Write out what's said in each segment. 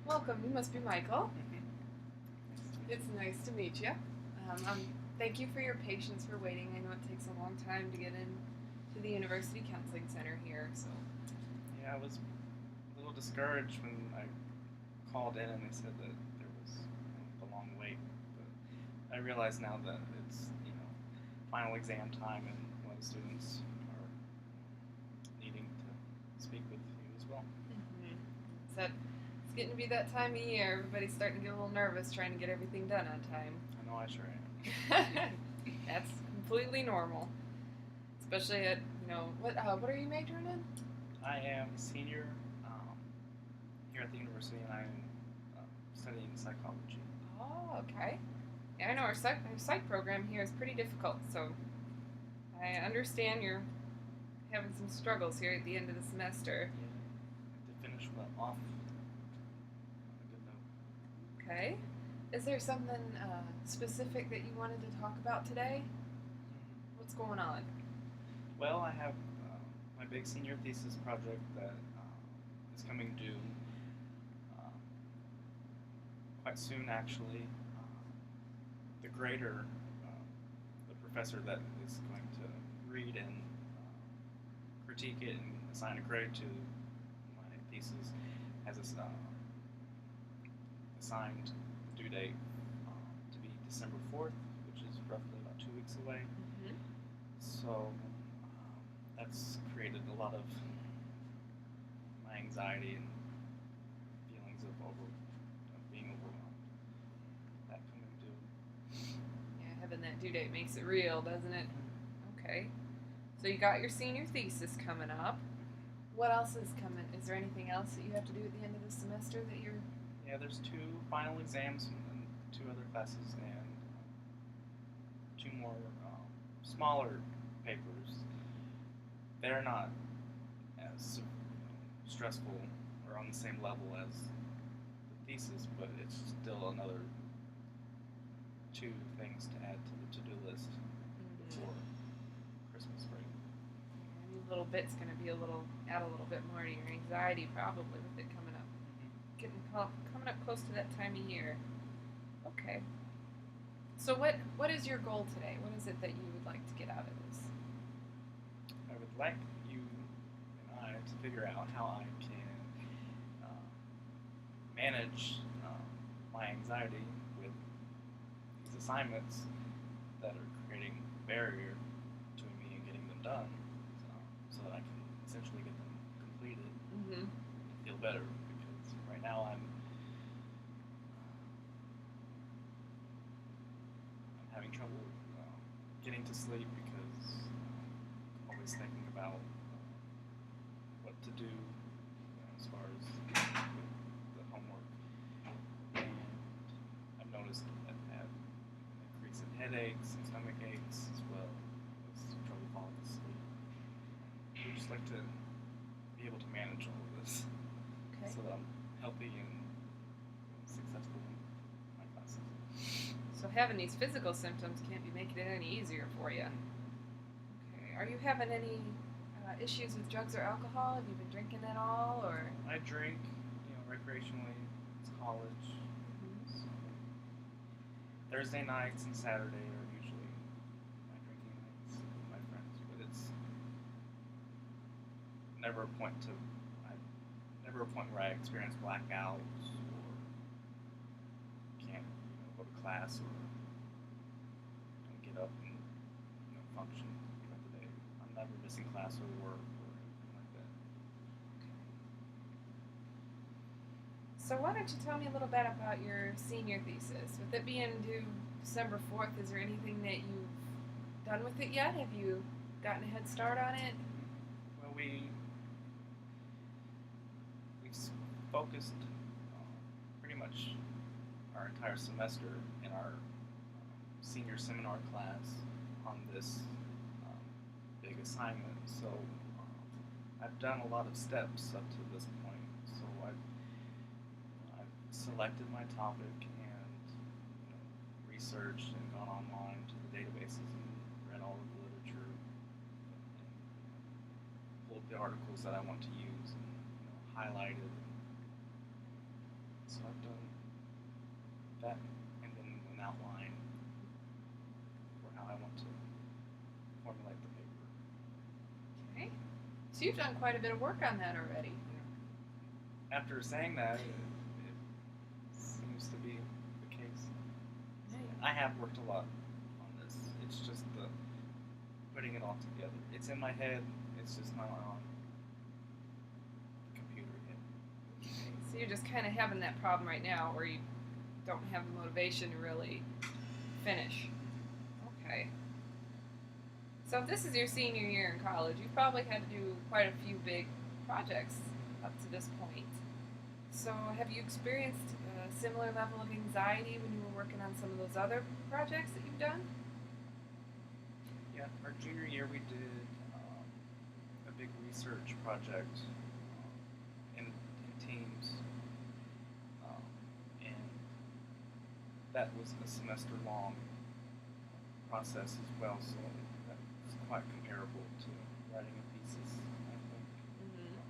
Welcome. You must be Michael. It's nice to meet you. Thank you for your patience for waiting. I know it takes a long time to get in to the University Counseling Center here, so Yeah, I was a little discouraged when I called in and they said that there was a long wait. But I realize now that it's final exam time and a lot of students are needing to speak with you as well. it's, that, it's getting to be that time of year. Everybody's starting to get a little nervous trying to get everything done on time. I know I sure am. That's completely normal, especially at what are you majoring in? I am a senior here at the university and I'm studying psychology. Oh, okay. Yeah, I know our psych program here is pretty difficult, so I understand you're having some struggles here at the end of the semester. Yeah, to finish off on a good note. Okay. Is there something specific that you wanted to talk about today? What's going on? Well, I have my big senior thesis project that is coming due uh, quite soon, actually. The grader, the professor that is going to read and critique it and assign a grade to my thesis, has assigned due date to be December 4th, which is roughly about 2 weeks away. Mm-hmm. So that's created a lot of my anxiety and feelings of being overwhelmed. That coming due. Yeah, having that due date makes it real, doesn't it? Okay. So you got your senior thesis coming up. What else is coming? Is there anything else that you have to do at the end of the semester that you're? Yeah, there's 2 final exams and 2 other classes and 2 more smaller papers. They're not as stressful or on the same level as the thesis, but it's still another 2 things to add to the to-do list before Christmas break. Any little bit's going to be add a little bit more to your anxiety probably with it coming up, coming up close to that time of year. Okay. So what is your goal today? What is it that you would like to get out of this? I would like you and I to figure out how I can manage my anxiety with these assignments that are creating a barrier between me and getting them done, so that I can essentially get them completed Mm-hmm. and feel better. Because right now I'm having trouble getting to sleep because I'm always thinking about what to do as far as the homework. And I've noticed I've had an increase in headaches and stomach aches as well as trouble falling asleep. I would just like to be able to manage all of this Okay. so that I'm healthy and successful in my classes. So having these physical symptoms can't be making it any easier for you. Okay. Are you having any issues with drugs or alcohol? Have you been drinking at all, or? I drink, recreationally. It's college. Mm-hmm. So Thursday nights and Saturday are usually my drinking nights with my friends, but it's never a point to I never a point where I experience blackouts or can't go to class or don't get up and function throughout the day. I'm never missing class or work or anything like that. So why don't you tell me a little bit about your senior thesis? With it being due December 4th, is there anything that you've done with it yet? Have you gotten a head start on it? Well, we focused pretty much our entire semester in our senior seminar class on this big assignment. So I've done a lot of steps up to this point. So I've selected my topic and researched and gone online to the databases and read all of the literature and pulled the articles that I want to use and highlighted. So I've done that, and then an outline for how I want to formulate the paper. Okay. So you've done quite a bit of work on that already. After saying that, it seems to be the case. I have worked a lot on this. It's just the putting it all together. It's in my head. It's just not on the computer yet. So you're just kind of having that problem right now where you don't have the motivation to really finish. Okay. So if this is your senior year in college, you've probably had to do quite a few big projects up to this point. So have you experienced a similar level of anxiety when you were working on some of those other projects that you've done? Yeah, our junior year we did a big research project in teams, and that was a semester-long process as well. So that was quite comparable to writing a thesis, I think. Mm-hmm.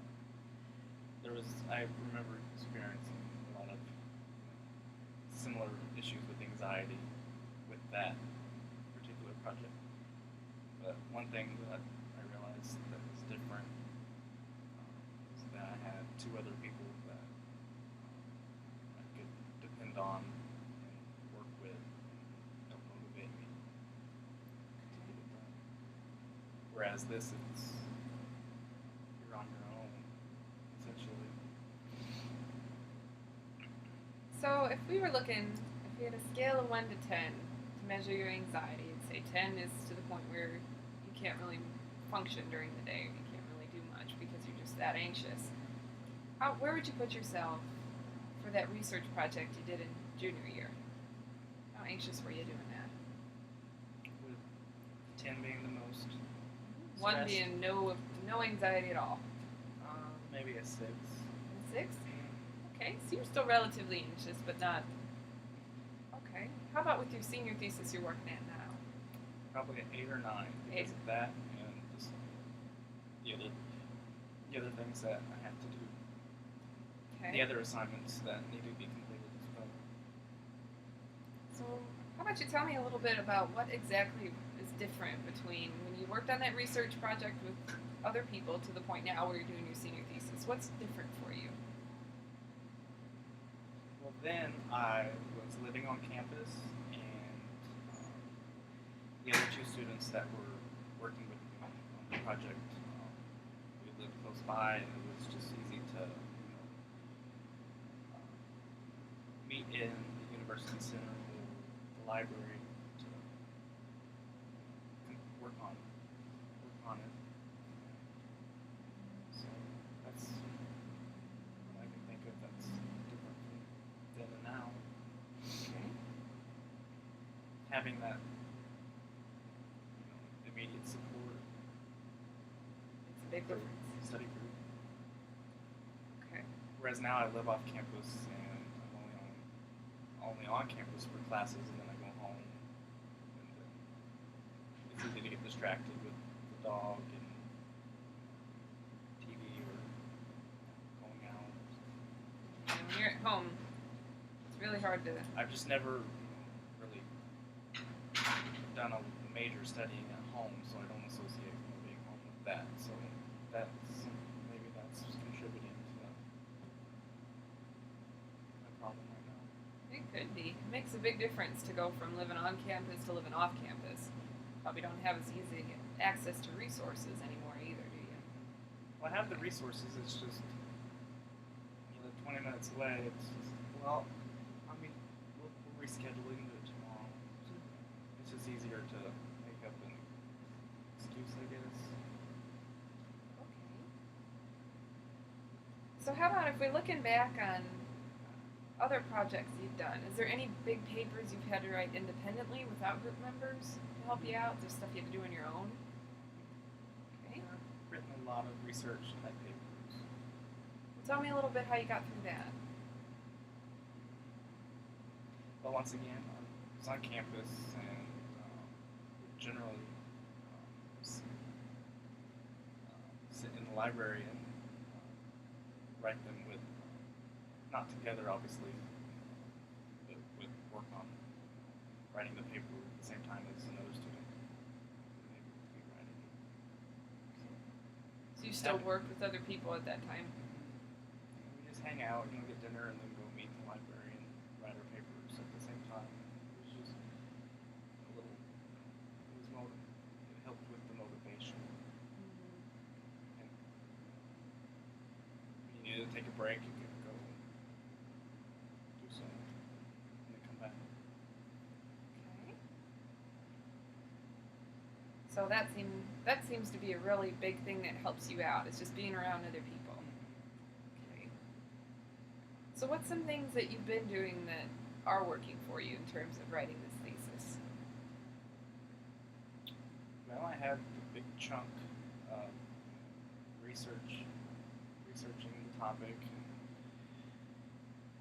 I remember experiencing a lot of similar issues with anxiety with that particular project. But one thing that I realized that was different is that I had two other people that I could depend on and work with and help motivate me to get it done. Whereas this is you're on your own, essentially. So if we had a scale of 1 to 10 to measure your anxiety, and say 10 is to the point where you can't really function during the day, you can't really do much because you're just that anxious. Where would you put yourself for that research project you did in junior year? How anxious were you doing that? With 10 being the most. 1 stressed. being no anxiety at all. Maybe a 6. And 6? Okay, so you're still relatively anxious, but not. Okay. How about with your senior thesis you're working at now? Probably an 8 or 9 because of that and just the other things that I have to do. Okay. The other assignments that need to be completed as well. So, how about you tell me a little bit about what exactly is different between when you worked on that research project with other people to the point now where you're doing your senior thesis? What's different for you? Well, then I was living on campus, and the other two students that were working with me on the project, we lived close by, and it was just easy to meet in the university center or the library to work on it. So that's what I can think of that's different from then and now. Okay. Having that immediate support It's a big for difference. study group. Okay. Whereas now I live off campus and I'm only on campus for classes, and then I go home. And it's easy to get distracted with the dog and TV or going out. And when you're at home, it's really hard to. I've just never really done a major studying at home, so I don't associate being home with that. So maybe that's contributing to my problem right now. It could be. It makes a big difference to go from living on campus to living off campus. Probably don't have as easy access to resources anymore either, do you? Well, I have the resources. It's just 20 minutes away. It's just we'll reschedule it into tomorrow. It's just easier to make up an excuse, I guess. Okay. So how about if we're looking back on other projects you've done, is there any big papers you've had to write independently without group members to help you out? There's stuff you had to do on your own? Okay. I've written a lot of research type papers. Well, tell me a little bit how you got through that. But once again, I was on campus and would generally sit in the library and write them with not together, obviously, but would work on writing the paper at the same time as another student. Maybe would be writing it. So you still Having- work with other people at that time? We just hang out, get dinner, and then go meet in the library and write our papers at the same time. It was just a little. It helped with the motivation. And when you needed to take a break, you could go do something, and then come back. Okay. So that seems to be a really big thing that helps you out. Is just being around other people. Okay. So what's some things that you've been doing that are working for you in terms of writing this thesis? Well, I had the big chunk of researching the topic.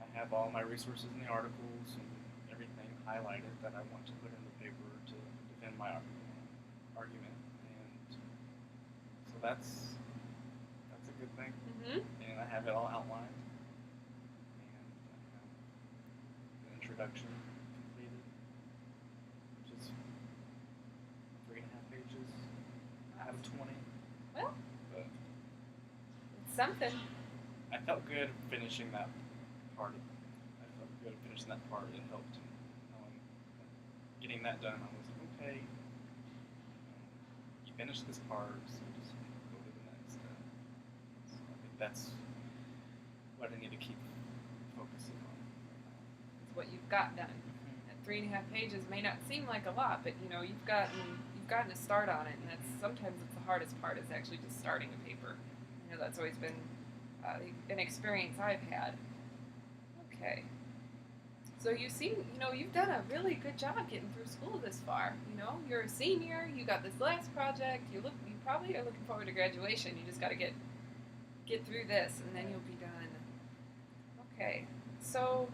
I have all my resources in the articles and everything highlighted that I want to put in the paper to defend my argument, and so that's a good thing. Mm-hmm. And I have it all outlined, and I have the introduction completed, which is 3.5 pages out of 20. Well, But it's something. I felt good finishing that part. I felt good finishing that part. It helped. Getting that done, I was like, okay, you finished this part, so just go to the next step. So I think that's what I need to keep focusing on right now. It's what you've got done. That 3.5 pages may not seem like a lot, but you've gotten a start on it, and that's sometimes it's the hardest part is actually just starting a paper. That's always been an experience I've had. Okay. So you've done a really good job getting through school this far. You're a senior. You got this last project. You probably are looking forward to graduation. You just got to get through this, and then you'll be done. Okay. So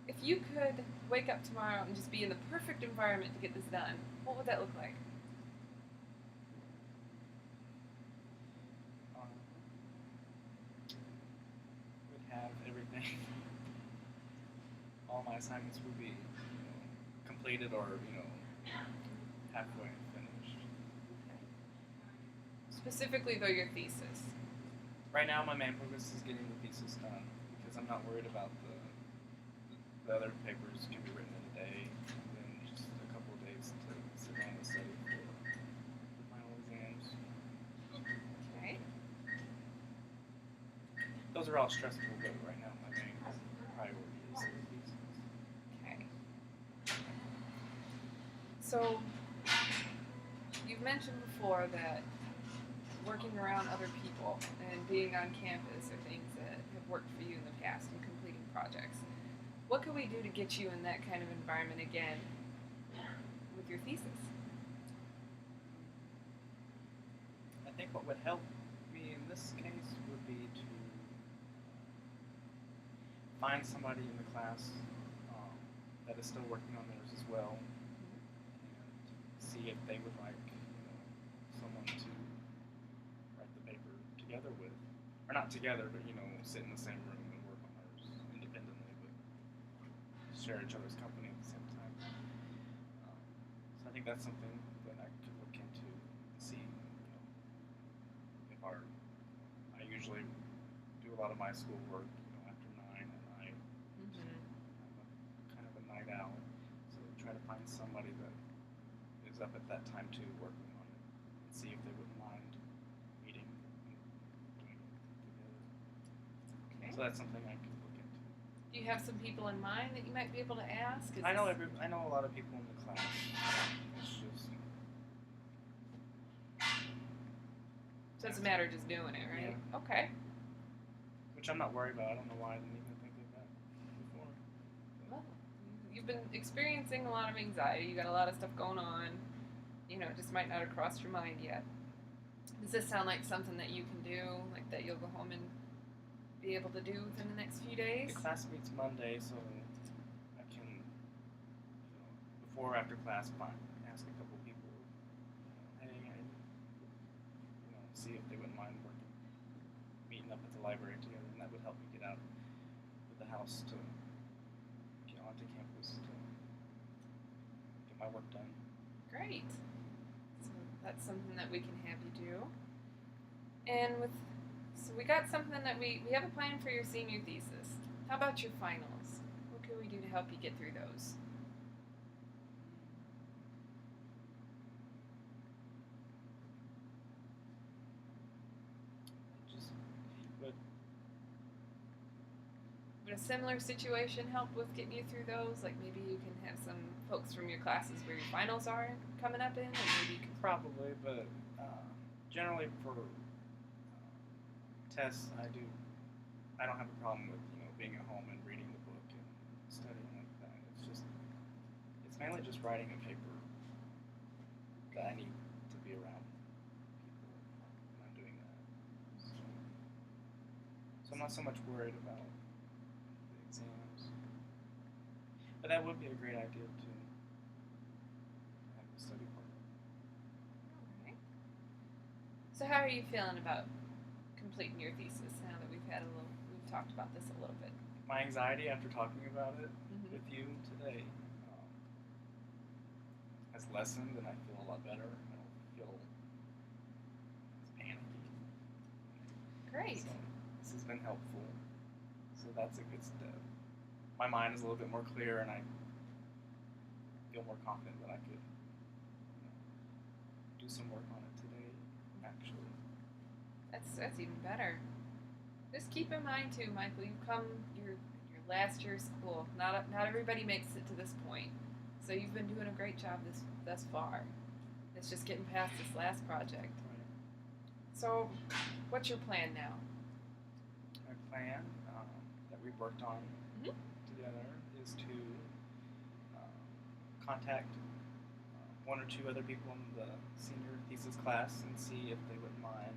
if you could wake up tomorrow and just be in the perfect environment to get this done, what would that look like? Would have everything. All my assignments would be completed or halfway finished. Specifically, though, your thesis. Right now, my main focus is getting the thesis done because I'm not worried about the other papers can be written in a day, and then just a couple of days to sit down and study for the final exams. Okay. Those are all stressful, but right now my main priority is the thesis. Okay. So, you've mentioned before that working around other people and being on campus are things that have worked for you in the past in completing projects. What can we do to get you in that kind of environment again with your thesis? I think what would help me in this case would be to find somebody in the class that is still working on theirs as well, and see if they would like someone to write the paper together with, or not together, but sit in the same room and work on ours independently, but share each other's company at the same time. So I think that's something that I could look into and see if I usually do a lot of my schoolwork after 9, and I have a night owl, so try to find somebody that is up at that time too working on it and see if they wouldn't mind meeting and doing it together. Okay. So that's something I could look into. Do you have some people in mind that you might be able to ask? I know a lot of people in the class. It's just So it's a matter of just doing it, right? Yeah. Okay. which I'm not worried about. I don't know why I didn't even think of that before. Well, you've been experiencing a lot of anxiety. You got a lot of stuff going on. It just might not have crossed your mind yet. Does this sound like something that you can do, like that you'll go home and be able to do within the next few days? The class meets Monday, so I can, before or after class, ask a couple people, hey, see if they wouldn't mind meeting up at the library together. And that would help me get out of the house to get onto campus to get my work done. Great. So that's something that we can have you do. And so we got something that we have a plan for your senior thesis. How about your finals? What can we do to help you get through those? Just but Would a similar situation help with getting you through those? Like maybe you can have some folks from your classes where your finals are coming up in, and maybe you can. probably, but generally for tests, I don't have a problem with being at home and reading the book and studying like that. It's mainly just writing a paper that I need to be around people when I'm doing that. So I'm not so much worried about the exams, but that would be a great idea to have the study part. Alright. So how are you feeling about completing your thesis now that we've talked about this a little bit? My anxiety after talking about it Mm-hmm. with you today has lessened, and I feel a lot better. I don't feel as panicky. Great. So this has been helpful. So that's a good step. My mind is a little bit more clear, and I feel more confident that I could do some work on it today. Actually, That's even better. Just keep in mind too, Michael. You've come your last year of school. Not everybody makes it to this point, so you've been doing a great job thus far. It's just getting past this last project. right. So, what's your plan now? My plan that we've worked on Mhm. together is to contact one or two other people in the senior thesis class and see if they would mind,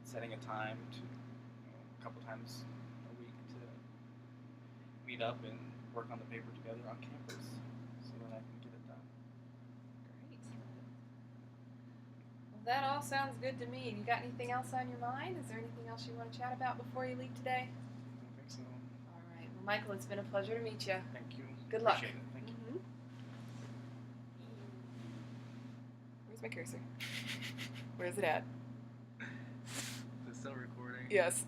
setting a time to, a couple times a week to meet up and work on the paper together on campus, so that I can get it done. Great. Well, that all sounds good to me. You got anything else on your mind? Is there anything else you want to chat about before you leave today? I don't think so. All right. Well, Michael, it's been a pleasure to meet you. Thank you. Good luck. Appreciate it. Thank you. Mm-hmm. Where's my cursor? Where's it at? Is it still recording? Yes.